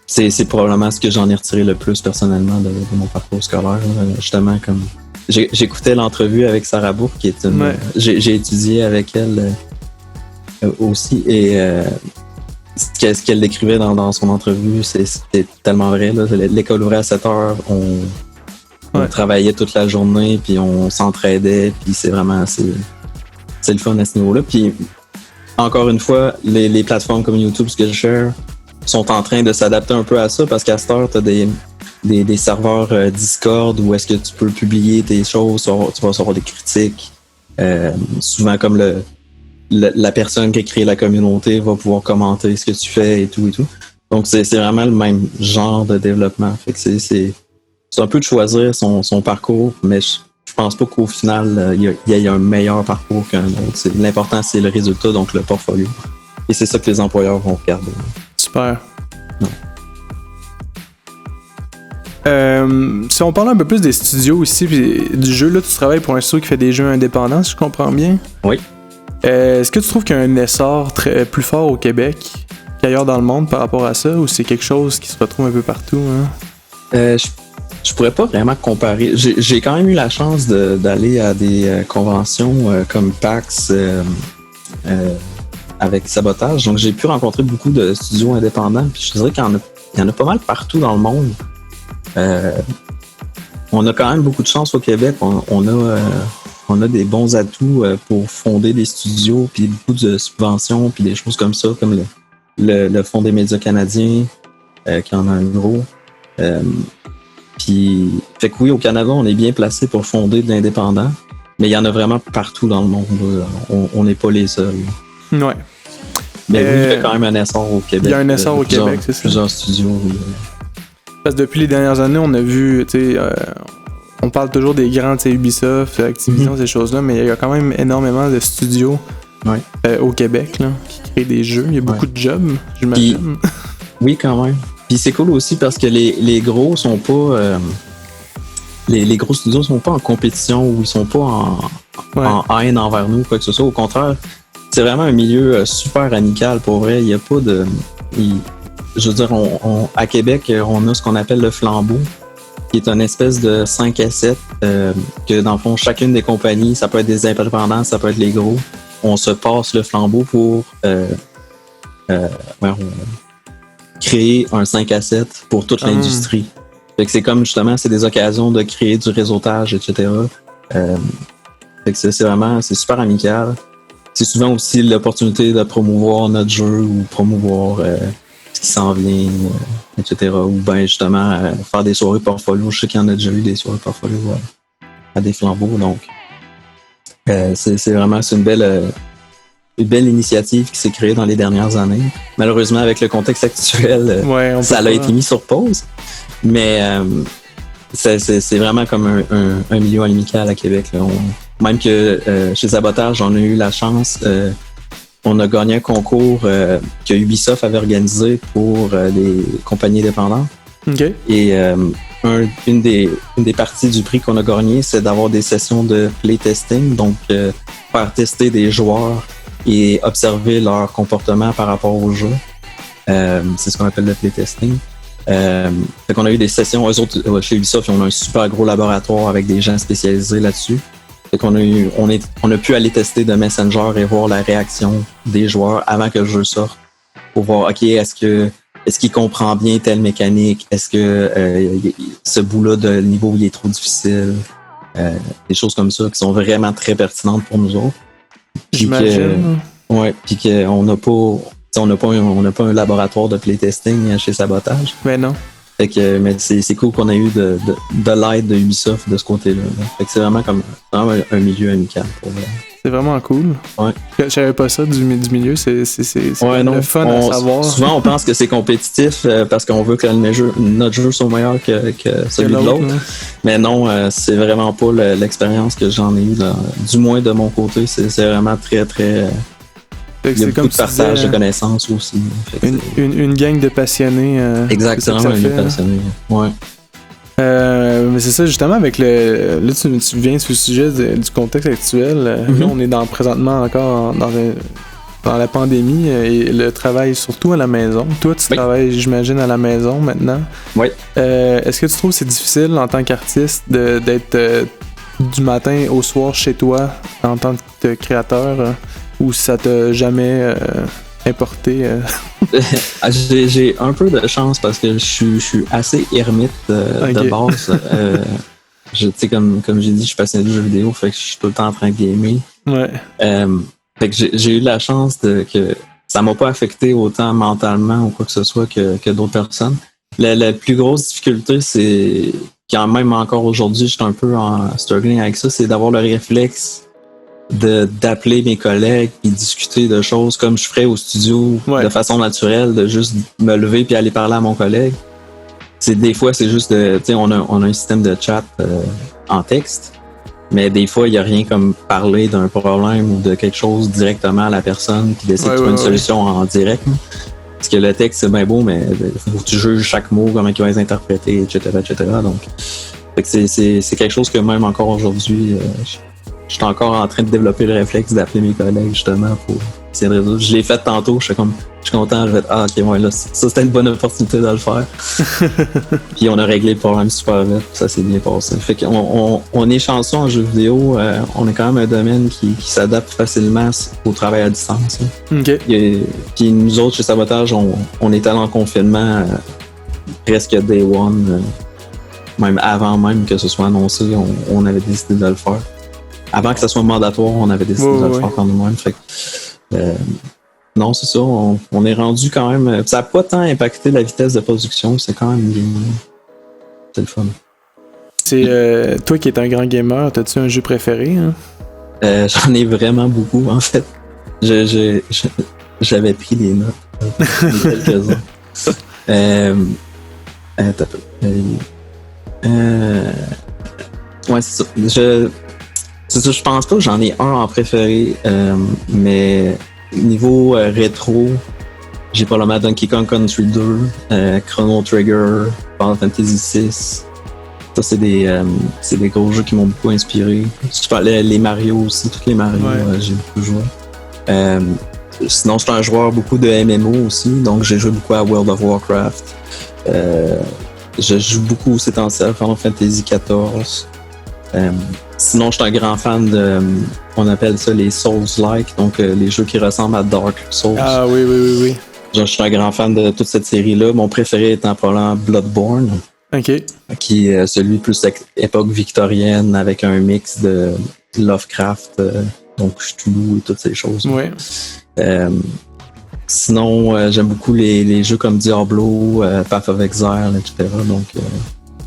[SPEAKER 4] C'est probablement ce que j'en ai retiré le plus personnellement de mon parcours scolaire. Justement, comme j'écoutais l'entrevue avec Sarah Bourque, qui est une... J'ai étudié avec elle aussi, et ce qu'elle décrivait dans son entrevue, c'était tellement vrai. Là. L'école ouvrait à 7h, on travaillait toute la journée, puis on s'entraidait, puis c'est le fun à ce niveau-là. Puis encore une fois, les plateformes comme YouTube, Skillshare, sont en train de s'adapter un peu à ça, parce qu'à cette heure, tu as des serveurs Discord où est-ce que tu peux publier tes choses, tu vas recevoir des critiques. Souvent, comme la personne qui a créé la communauté va pouvoir commenter ce que tu fais et tout. Donc, c'est vraiment le même genre de développement. Fait que c'est un peu de choisir son parcours, mais je pense pas qu'au final, il y ait un meilleur parcours qu'un autre. L'important, c'est le résultat, donc le portfolio. Et c'est ça que les employeurs vont regarder.
[SPEAKER 3] Super. Si on parle un peu plus des studios ici, puis du jeu, là, tu travailles pour un studio qui fait des jeux indépendants, si je comprends bien.
[SPEAKER 4] Oui.
[SPEAKER 3] Est-ce que tu trouves qu'il y a un essor plus fort au Québec qu'ailleurs dans le monde par rapport à ça, ou c'est quelque chose qui se retrouve un peu partout? Hein?
[SPEAKER 4] Je pourrais pas vraiment comparer. J'ai quand même eu la chance d'aller à des conventions comme PAX avec Sabotage. Donc, j'ai pu rencontrer beaucoup de studios indépendants. Puis je dirais qu'il y en a pas mal partout dans le monde. On a quand même beaucoup de chance au Québec. On a des bons atouts pour fonder des studios, puis beaucoup de subventions, puis des choses comme ça, comme le Fonds des médias canadiens, qui en a un gros. Puis, fait que oui, au Canada, on est bien placé pour fonder de l'indépendant, mais il y en a vraiment partout dans le monde. On n'est pas les seuls.
[SPEAKER 3] Ouais.
[SPEAKER 4] Mais oui, il y a quand même un essor au Québec.
[SPEAKER 3] Il y a un essor au Québec, c'est ça.
[SPEAKER 4] Plusieurs studios.
[SPEAKER 3] Parce que depuis les dernières années, on a vu, tu sais, on parle toujours des grands, tu sais, Ubisoft, Activision, ces choses-là, mais il y a quand même énormément de studios au Québec là, qui créent des jeux. Il y a beaucoup de jobs, j'imagine.
[SPEAKER 4] Oui, quand même. Puis c'est cool aussi parce que les gros sont pas... les gros studios sont pas en compétition ou ils sont pas en haine envers nous, quoi que ce soit. Au contraire, c'est vraiment un milieu super amical pour vrai. Il n'y a pas de... je veux dire, à Québec, on a ce qu'on appelle le flambeau, qui est une espèce de 5 à 7, que dans le fond, chacune des compagnies, ça peut être des indépendants, ça peut être les gros, on se passe le flambeau pour créer un 5 à 7 pour toute l'industrie. Fait que c'est comme justement, c'est des occasions de créer du réseautage, etc. Fait que c'est super amical. C'est souvent aussi l'opportunité de promouvoir notre jeu ou promouvoir ce qui s'en vient, etc. Ou bien justement faire des soirées portfolio. Je sais qu'il y en a déjà eu des soirées portfolio à des flambeaux. Donc, c'est vraiment une belle initiative qui s'est créée dans les dernières années. Malheureusement, avec le contexte actuel, ça a été mis sur pause. Mais c'est vraiment comme un milieu amical à Québec. Là. Même que chez Sabotage, on a eu la chance, on a gagné un concours que Ubisoft avait organisé pour les compagnies indépendantes.
[SPEAKER 3] Okay.
[SPEAKER 4] Et une des parties du prix qu'on a gagné, c'est d'avoir des sessions de playtesting, donc faire tester des joueurs et observer leur comportement par rapport au jeu. C'est ce qu'on appelle le playtesting. Fait qu'on a eu des sessions, eux autres, chez Ubisoft, on a un super gros laboratoire avec des gens spécialisés là-dessus. Fait qu'on on a pu aller tester de Messenger et voir la réaction des joueurs avant que le jeu sorte. Pour voir, OK, est-ce qu'il comprend bien telle mécanique? Est-ce que ce bout-là de niveau il est trop difficile? Des choses comme ça qui sont vraiment très pertinentes pour nous autres.
[SPEAKER 3] J'imagine.
[SPEAKER 4] Puis qu'on n'a pas un laboratoire de playtesting chez Sabotage.
[SPEAKER 3] Mais non.
[SPEAKER 4] Fait que, mais c'est cool qu'on ait eu de l'aide de Ubisoft de ce côté-là. Fait que c'est vraiment comme un milieu amical pour vrai.
[SPEAKER 3] C'est vraiment cool.
[SPEAKER 4] Ouais.
[SPEAKER 3] Je savais pas ça du milieu, c'est le fun à savoir.
[SPEAKER 4] Souvent, on pense que c'est compétitif parce qu'on veut que notre jeu soit meilleur que celui de l'autre. Mais non, c'est vraiment pas l'expérience que j'en ai eue, du moins de mon côté. C'est vraiment très, très... Il y a beaucoup de partage de connaissances aussi.
[SPEAKER 3] Une gang de passionnés.
[SPEAKER 4] Exactement, une gang de passionnés. Ouais.
[SPEAKER 3] Mais c'est ça, justement, avec le. Là, tu viens sur le sujet du contexte actuel. Là, on est présentement encore dans la pandémie et le travail surtout à la maison. Toi, tu travailles, j'imagine, à la maison maintenant.
[SPEAKER 4] Oui.
[SPEAKER 3] Est-ce que tu trouves que c'est difficile en tant qu'artiste d'être du matin au soir chez toi en tant que créateur ou ça t'a jamais importé?
[SPEAKER 4] J'ai un peu de chance parce que je suis assez ermite de base. Tu sais, comme j'ai dit, je suis passionné de jeux vidéo, fait que je suis tout le temps en train de gamer.
[SPEAKER 3] Ouais.
[SPEAKER 4] Fait que j'ai eu la chance que ça m'a pas affecté autant mentalement ou quoi que ce soit que d'autres personnes. La plus grosse difficulté, c'est quand même encore aujourd'hui, je suis un peu en struggling avec ça, c'est d'avoir le réflexe d'appeler mes collègues et discuter de choses comme je ferais au studio de façon naturelle, de juste me lever puis aller parler à mon collègue. Des fois, c'est juste tu sais, on a un système de chat en texte, mais des fois, il n'y a rien comme parler d'un problème ou de quelque chose directement à la personne puis d'essayer de trouver une solution en direct. Parce que le texte, c'est bien beau, mais il faut que tu juges chaque mot, comment il va les interpréter, etc. Donc, c'est quelque chose que même encore aujourd'hui, je suis encore en train de développer le réflexe d'appeler mes collègues justement pour essayer de résoudre. Je l'ai fait tantôt, je suis content, je vais être, ok, ouais, là, ça c'était une bonne opportunité de le faire. Puis on a réglé le problème super vite, ça s'est bien passé. Fait qu'on est chanceux en jeux vidéo, on est quand même un domaine qui s'adapte facilement au travail à distance.
[SPEAKER 3] Okay.
[SPEAKER 4] Puis nous autres, chez Sabotage, on est allé en confinement presque day one, même avant même que ce soit annoncé, on avait décidé de le faire. Avant que ça soit mandatoire, on avait décidé de le faire par nous-mêmes. Fait que, non, c'est ça. On est rendu quand même. Ça n'a pas tant impacté la vitesse de production. C'est quand même bien. C'est le fun.
[SPEAKER 3] C'est toi qui es un grand gamer, as-tu un jeu préféré? Hein?
[SPEAKER 4] J'en ai vraiment beaucoup, en fait. J'avais pris des notes. Quelques-uns. Ouais, c'est ça. Je pense pas que j'en ai un en préféré, mais niveau rétro, j'ai probablement Donkey Kong Country 2, Chrono Trigger, Final Fantasy VI. Ça, c'est des gros jeux qui m'ont beaucoup inspiré. Les Mario aussi, tous les Mario, j'ai beaucoup joué. Sinon, je suis un joueur beaucoup de MMO aussi, donc j'ai joué beaucoup à World of Warcraft. Je joue beaucoup ces temps-ci à Final Fantasy XIV. Sinon, je suis un grand fan de, on appelle ça les Souls-like, donc les jeux qui ressemblent à Dark Souls.
[SPEAKER 3] Ah oui.
[SPEAKER 4] Je suis un grand fan de toute cette série-là. Mon préféré étant probablement Bloodborne.
[SPEAKER 3] OK.
[SPEAKER 4] Qui est celui plus époque victorienne avec un mix de Lovecraft, donc Cthulhu et toutes ces choses.
[SPEAKER 3] Ouais.
[SPEAKER 4] Sinon, j'aime beaucoup les jeux comme Diablo, Path of Exile, etc. Donc,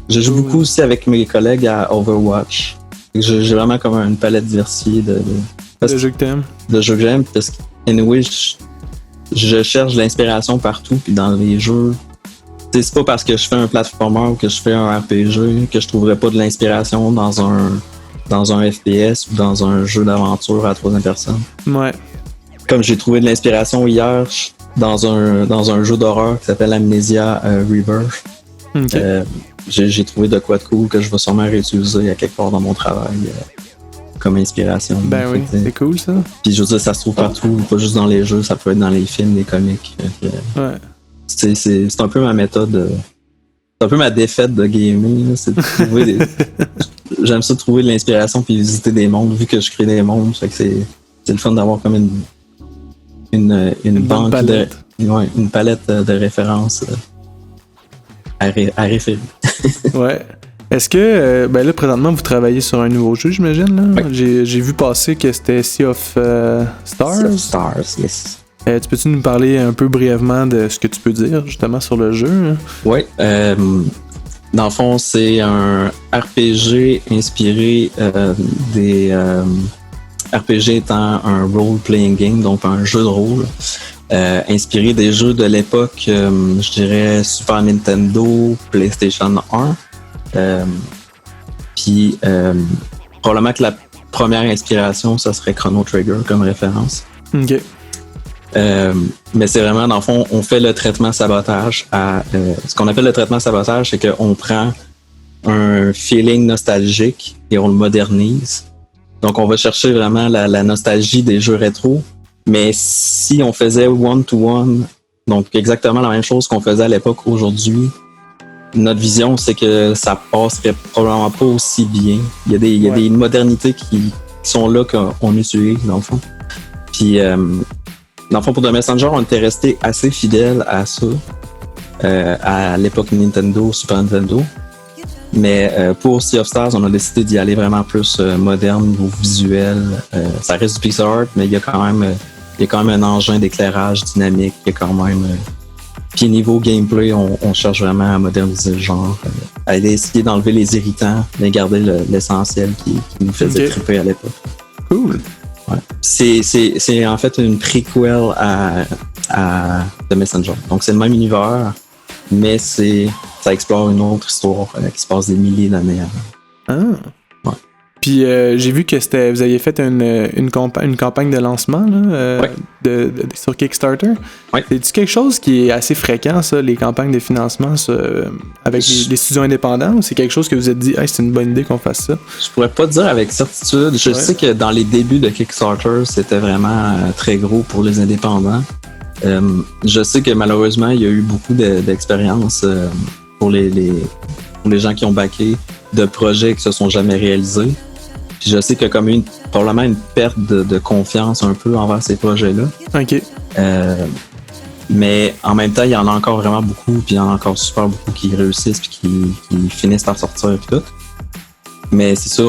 [SPEAKER 4] je joue beaucoup aussi avec mes collègues à Overwatch. J'ai vraiment comme une palette diversifiée de
[SPEAKER 3] jeux que t'aimes.
[SPEAKER 4] De jeux que j'aime, parce que, anyway, je cherche de l'inspiration partout, puis dans les jeux. C'est pas parce que je fais un platformer ou que je fais un RPG que je trouverais pas de l'inspiration dans un FPS ou dans un jeu d'aventure à la troisième personne.
[SPEAKER 3] Ouais.
[SPEAKER 4] Comme j'ai trouvé de l'inspiration hier dans un jeu d'horreur qui s'appelle Amnesia Rebirth.
[SPEAKER 3] Okay.
[SPEAKER 4] J'ai trouvé de quoi de cool que je vais sûrement réutiliser à quelque part dans mon travail comme inspiration.
[SPEAKER 3] Ben oui, c'est cool ça.
[SPEAKER 4] Puis je veux dire, ça se trouve partout, pas juste dans les jeux, ça peut être dans les films, les comics.
[SPEAKER 3] Ouais.
[SPEAKER 4] C'est un peu ma méthode. C'est un peu ma défaite de gaming. C'est de trouver j'aime ça trouver de l'inspiration puis visiter des mondes, vu que je crée des mondes. Fait que c'est le fun d'avoir comme une banque
[SPEAKER 3] palette.
[SPEAKER 4] Une palette de références à référer.
[SPEAKER 3] Ouais. Est-ce que, là, présentement, vous travaillez sur un nouveau jeu, j'imagine, là?
[SPEAKER 4] Oui.
[SPEAKER 3] J'ai vu passer que c'était Sea of Stars.
[SPEAKER 4] Sea of Stars, yes.
[SPEAKER 3] Tu peux-tu nous parler un peu brièvement de ce que tu peux dire, justement, sur le jeu? Hein?
[SPEAKER 4] Oui. Dans le fond, c'est un RPG inspiré des... RPG étant un role-playing game, donc un jeu de rôle, inspiré des jeux de l'époque, je dirais Super Nintendo, PlayStation 1. Puis probablement que la première inspiration, ça serait Chrono Trigger comme référence.
[SPEAKER 3] OK.
[SPEAKER 4] Mais c'est vraiment, dans le fond, on fait le traitement sabotage à... ce qu'on appelle le traitement sabotage, c'est qu'on prend un feeling nostalgique et on le modernise. Donc, on va chercher vraiment la nostalgie des jeux rétro. Mais si on faisait one-to-one, donc exactement la même chose qu'on faisait à l'époque aujourd'hui, notre vision, c'est que ça passerait probablement pas aussi bien. Il y a des modernités qui sont là qu'on utilise, dans le fond. Puis, dans le fond, pour The Messenger, on était resté assez fidèle à ça, à l'époque Nintendo, Super Nintendo. Mais pour Sea of Stars, on a décidé d'y aller vraiment plus moderne au visuel. Ça reste du pixel art, mais il y a quand même un engin d'éclairage dynamique. Il y a quand même... Puis niveau gameplay, on cherche vraiment à moderniser le genre, à essayer d'enlever les irritants, mais garder l'essentiel qui nous faisait triper à l'époque.
[SPEAKER 3] Cool.
[SPEAKER 4] Ouais. C'est en fait une prequel à The Messenger. Donc c'est le même univers, mais ça explore une autre histoire qui se passe des milliers d'années avant.
[SPEAKER 3] Ah. Puis j'ai vu que vous aviez fait une campagne de lancement là, sur Kickstarter.
[SPEAKER 4] Ouais.
[SPEAKER 3] C'est-tu quelque chose qui est assez fréquent, ça, les campagnes de financement avec les studios indépendants, ou c'est quelque chose que vous vous êtes dit, hey, c'est une bonne idée qu'on fasse ça?
[SPEAKER 4] Je pourrais pas te dire avec certitude. Je sais que dans les débuts de Kickstarter, c'était vraiment très gros pour les indépendants. Je sais que malheureusement, il y a eu beaucoup d'expériences pour les gens qui ont backé de projets qui se sont jamais réalisés. Puis je sais qu'il y a comme probablement une perte de confiance un peu envers ces projets-là.
[SPEAKER 3] OK.
[SPEAKER 4] Mais en même temps, il y en a encore vraiment beaucoup, puis il y en a encore super beaucoup qui réussissent puis qui finissent par sortir et tout. Mais c'est ça,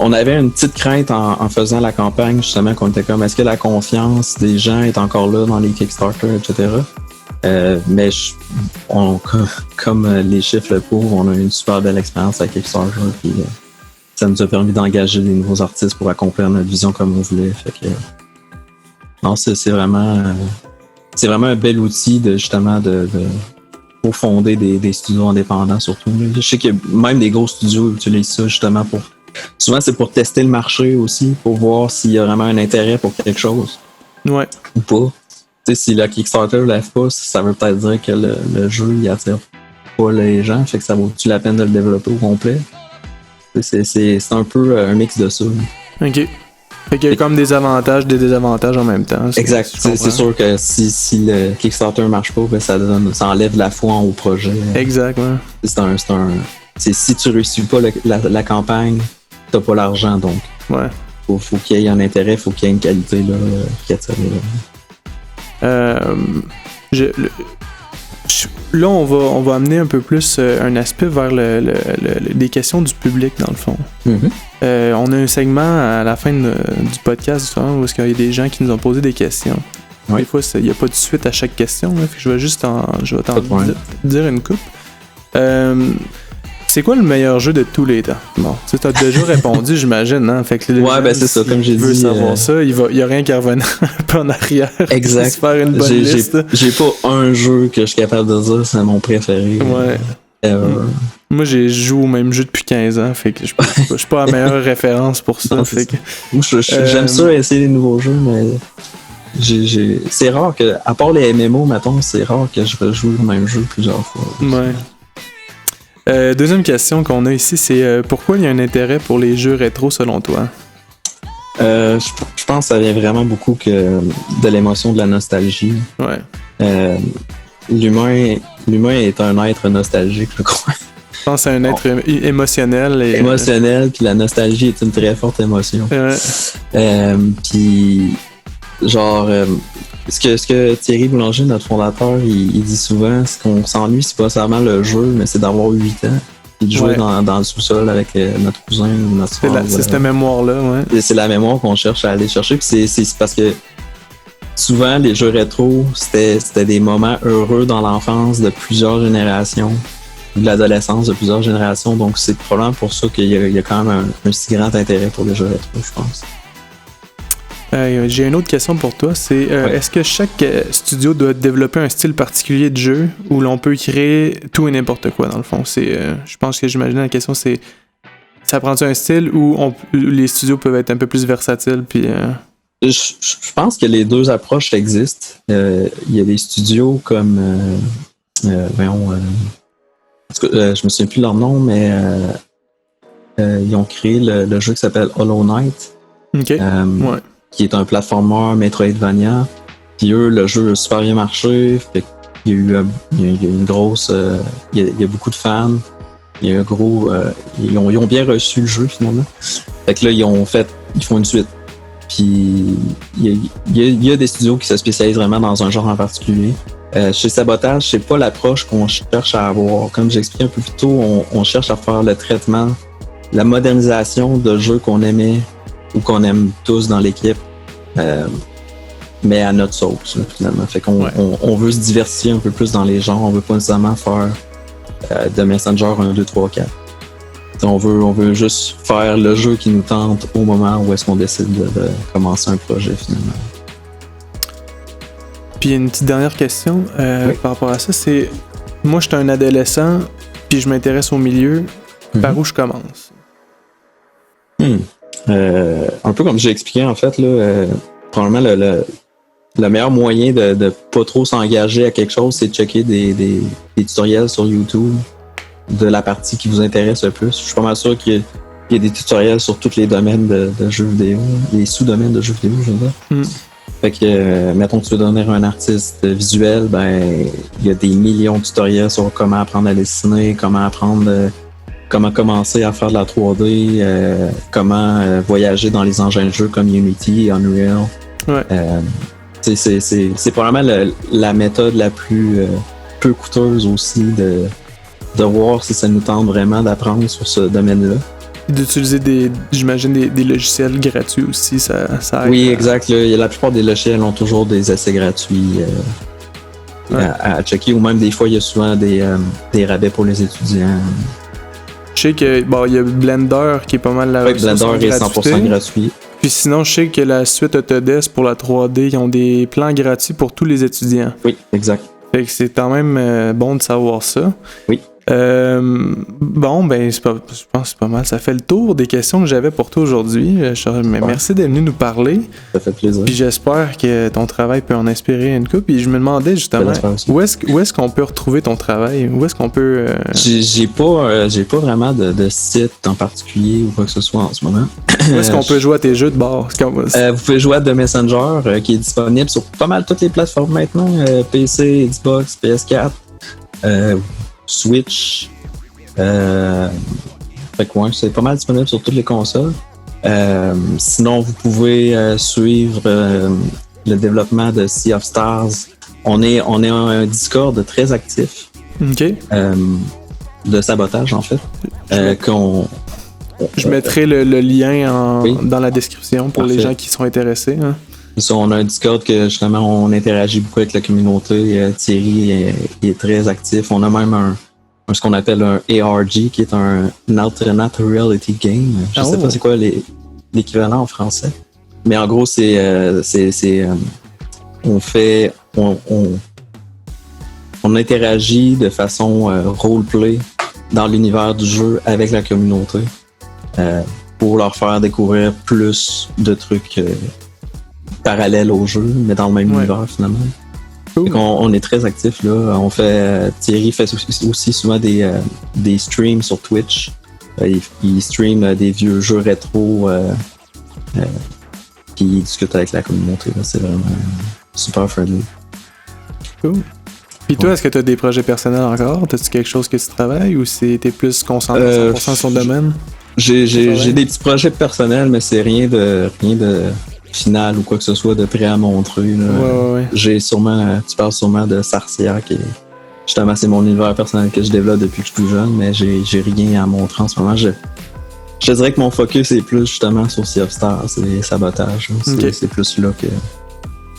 [SPEAKER 4] on avait une petite crainte en faisant la campagne, justement, qu'on était comme, est-ce que la confiance des gens est encore là dans les Kickstarter, etc. Mais comme les chiffres le prouvent, on a eu une super belle expérience avec Kickstarter, puis ça nous a permis d'engager des nouveaux artistes pour accomplir notre vision comme on voulait. Fait que, non, c'est vraiment un bel outil pour fonder des studios indépendants surtout. Je sais que même des gros studios utilisent ça justement pour souvent, c'est pour tester le marché aussi, pour voir s'il y a vraiment un intérêt pour quelque chose
[SPEAKER 3] Ouais.
[SPEAKER 4] ou pas. Tu sais, si le Kickstarter lève pas, ça veut peut-être dire que le jeu, il attire pas les gens, fait que ça vaut-tu la peine de le développer au complet? C'est un peu un mix de ça.
[SPEAKER 3] OK. Fait qu'il y a comme des avantages, des désavantages en même temps.
[SPEAKER 4] Exact. C'est sûr que si le Kickstarter marche pas, ben ça enlève la foi au projet.
[SPEAKER 3] Exact, ouais.
[SPEAKER 4] Si tu réussis pas la campagne, t'as pas l'argent, donc
[SPEAKER 3] Ouais.
[SPEAKER 4] faut qu'il y ait un intérêt, faut qu'il y ait une qualité là, qui attire les gens.
[SPEAKER 3] Là, on va amener un peu plus un aspect vers des questions du public, dans le fond.
[SPEAKER 4] Mm-hmm.
[SPEAKER 3] On a un segment à la fin du podcast où il y a des gens qui nous ont posé des questions.
[SPEAKER 4] Oui.
[SPEAKER 3] Des fois, il n'y a pas de suite à chaque question. Là, fait que je vais t'en dire une coupe. C'est quoi le meilleur jeu de tous les temps? Bon, tu as déjà répondu, j'imagine, hein? Fait que
[SPEAKER 4] ouais, ben c'est ça, comme j'ai dit.
[SPEAKER 3] Si tu veux savoir ça, il y a rien qui revenir un peu en arrière.
[SPEAKER 4] Exact.
[SPEAKER 3] Se faire une bonne liste.
[SPEAKER 4] J'ai pas un jeu que je suis capable de dire c'est mon préféré.
[SPEAKER 3] Ouais. Moi, j'ai joué au même jeu depuis 15 ans, fait que je suis pas la meilleure référence pour ça.
[SPEAKER 4] Non,
[SPEAKER 3] fait que,
[SPEAKER 4] moi, j'aime ça essayer des nouveaux jeux, mais c'est rare que, à part les MMO, mettons, c'est rare que je rejoue le même jeu plusieurs fois.
[SPEAKER 3] Ouais. Deuxième question qu'on a ici, c'est pourquoi il y a un intérêt pour les jeux rétro selon toi?
[SPEAKER 4] Je pense que ça vient vraiment beaucoup de l'émotion de la nostalgie.
[SPEAKER 3] Ouais.
[SPEAKER 4] L'humain est un être nostalgique, je crois.
[SPEAKER 3] Je pense que c'est un être émotionnel.
[SPEAKER 4] Émotionnel, puis la nostalgie est une très forte émotion.
[SPEAKER 3] Ouais.
[SPEAKER 4] Puis, genre, ce que Thierry Boulanger, notre fondateur, il dit souvent, c'est qu'on s'ennuie, c'est pas seulement le jeu, mais c'est d'avoir 8 ans. Puis de jouer dans le sous-sol avec notre cousin ou notre frère.
[SPEAKER 3] C'est cette mémoire-là, ouais.
[SPEAKER 4] C'est la mémoire qu'on cherche à aller chercher. Puis c'est parce que souvent, les jeux rétro, c'était des moments heureux dans l'enfance de plusieurs générations, de l'adolescence de plusieurs générations. Donc, c'est probablement pour ça qu'il y a quand même un si grand intérêt pour les jeux rétro, je pense.
[SPEAKER 3] J'ai une autre question pour toi, c'est est-ce que chaque studio doit développer un style particulier de jeu où l'on peut créer tout et n'importe quoi dans le fond? Je pense que j'imagine la question c'est ça prend-tu un style où les studios peuvent être un peu plus versatiles puis
[SPEAKER 4] Je pense que les deux approches existent. Il y a des studios comme je me souviens plus de leur nom, mais ils ont créé le jeu qui s'appelle Hollow Knight.
[SPEAKER 3] OK. Ouais.
[SPEAKER 4] Qui est un platformer Metroidvania. Puis eux, le jeu a super bien marché. Fait qu'il y a une grosse... il y a beaucoup de fans. Il y a un gros... ils ont bien reçu le jeu, finalement. Fait que là, ils font une suite. Puis il y a des studios qui se spécialisent vraiment dans un genre en particulier. Chez Sabotage, c'est pas l'approche qu'on cherche à avoir. Comme j'expliquais un peu plus tôt, on cherche à faire le traitement, la modernisation de jeux qu'on aimait ou qu'on aime tous dans l'équipe, mais à notre sauce, là, finalement. Fait qu'on on veut se diversifier un peu plus dans les genres. On veut pas nécessairement faire de Messenger 1, 2, 3, 4. On veut juste faire le jeu qui nous tente au moment où est-ce qu'on décide de commencer un projet, finalement.
[SPEAKER 3] Puis une petite dernière question par rapport à ça, c'est moi, je suis un adolescent, puis je m'intéresse au milieu. Par où je commence?
[SPEAKER 4] Un peu comme j'ai expliqué, en fait, là, probablement le meilleur moyen de pas trop s'engager à quelque chose, c'est de checker des tutoriels sur YouTube de la partie qui vous intéresse le plus. Je suis pas mal sûr qu'il y a des tutoriels sur tous les domaines de jeux vidéo, les sous-domaines de jeux vidéo, je veux dire. Fait que, mettons que tu veux devenir un artiste visuel, ben, il y a des millions de tutoriels sur comment apprendre à dessiner, comment commencer à faire de la 3D, comment voyager dans les engins de jeu comme Unity, Unreal.
[SPEAKER 3] Ouais.
[SPEAKER 4] C'est probablement la méthode la plus peu coûteuse aussi de voir si ça nous tente vraiment d'apprendre sur ce domaine-là.
[SPEAKER 3] D'utiliser j'imagine des logiciels gratuits aussi, ça aide.
[SPEAKER 4] Oui, exact. La plupart des logiciels ont toujours des essais gratuits à checker, ou même des fois, il y a souvent des rabais pour les étudiants.
[SPEAKER 3] Je sais que il y a Blender qui est pas mal la ressource.
[SPEAKER 4] Blender est 100% gratuit.
[SPEAKER 3] Puis sinon, je sais que la suite Autodesk pour la 3D, ils ont des plans gratuits pour tous les étudiants.
[SPEAKER 4] Oui, exact.
[SPEAKER 3] Fait que c'est quand même bon de savoir ça.
[SPEAKER 4] Oui.
[SPEAKER 3] Bon, ben, je pense que c'est pas mal. Ça fait le tour des questions que j'avais pour toi aujourd'hui. Mais merci d'être venu nous parler.
[SPEAKER 4] Ça fait plaisir.
[SPEAKER 3] Puis j'espère que ton travail peut en inspirer une couple. Puis je me demandais justement, où est-ce qu'on peut retrouver ton travail? Où est-ce qu'on peut...
[SPEAKER 4] J'ai pas vraiment de site en particulier ou quoi que ce soit en ce moment.
[SPEAKER 3] Où est-ce qu'on peut jouer à tes jeux de bord?
[SPEAKER 4] Vous pouvez jouer à The Messenger, qui est disponible sur pas mal toutes les plateformes maintenant. PC, Xbox, PS4, Switch. Fait que ouais, c'est pas mal disponible sur toutes les consoles. Sinon, vous pouvez suivre le développement de Sea of Stars. On est un Discord très actif.
[SPEAKER 3] OK.
[SPEAKER 4] De sabotage, en fait.
[SPEAKER 3] Je mettrai le lien dans la description pour les gens qui sont intéressés. Hein.
[SPEAKER 4] On a un Discord que justement on interagit beaucoup avec la communauté. Thierry est très actif. On a même ce qu'on appelle un ARG, qui est un alternate reality game. Je sais pas c'est quoi l'équivalent en français. Mais en gros, on interagit de façon roleplay dans l'univers du jeu avec la communauté pour leur faire découvrir plus de trucs parallèles au jeu, mais dans le même univers finalement. Cool. On est très actifs là. Thierry fait aussi souvent des streams sur Twitch. Il stream des vieux jeux rétro qui discute avec la communauté. Là. C'est vraiment super friendly.
[SPEAKER 3] Cool. Puis toi, est-ce que tu as des projets personnels encore? As-tu quelque chose que tu travailles ou t'es plus concentré 100% sur le domaine?
[SPEAKER 4] J'ai des petits projets personnels, mais c'est rien de final ou quoi que ce soit de prêt à montrer. Là.
[SPEAKER 3] Ouais.
[SPEAKER 4] Tu parles sûrement de Sarcia, qui est justement c'est mon univers personnel que je développe depuis que je suis plus jeune, mais j'ai rien à montrer en ce moment. Je dirais que mon focus est plus justement sur Sea of Stars et sabotage. C'est plus là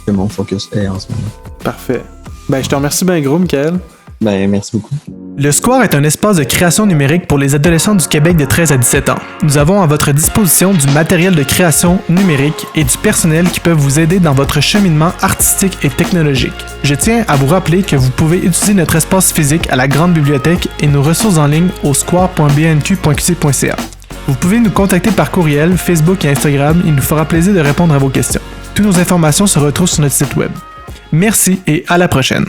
[SPEAKER 4] que mon focus est en ce moment.
[SPEAKER 3] Parfait. Ben, je te remercie bien gros, Michael.
[SPEAKER 4] Ben, merci beaucoup.
[SPEAKER 2] Le Square est un espace de création numérique pour les adolescents du Québec de 13 à 17 ans. Nous avons à votre disposition du matériel de création numérique et du personnel qui peuvent vous aider dans votre cheminement artistique et technologique. Je tiens à vous rappeler que vous pouvez utiliser notre espace physique à la Grande Bibliothèque et nos ressources en ligne au square.bnq.qc.ca. Vous pouvez nous contacter par courriel, Facebook et Instagram. Il nous fera plaisir de répondre à vos questions. Toutes nos informations se retrouvent sur notre site web. Merci et à la prochaine.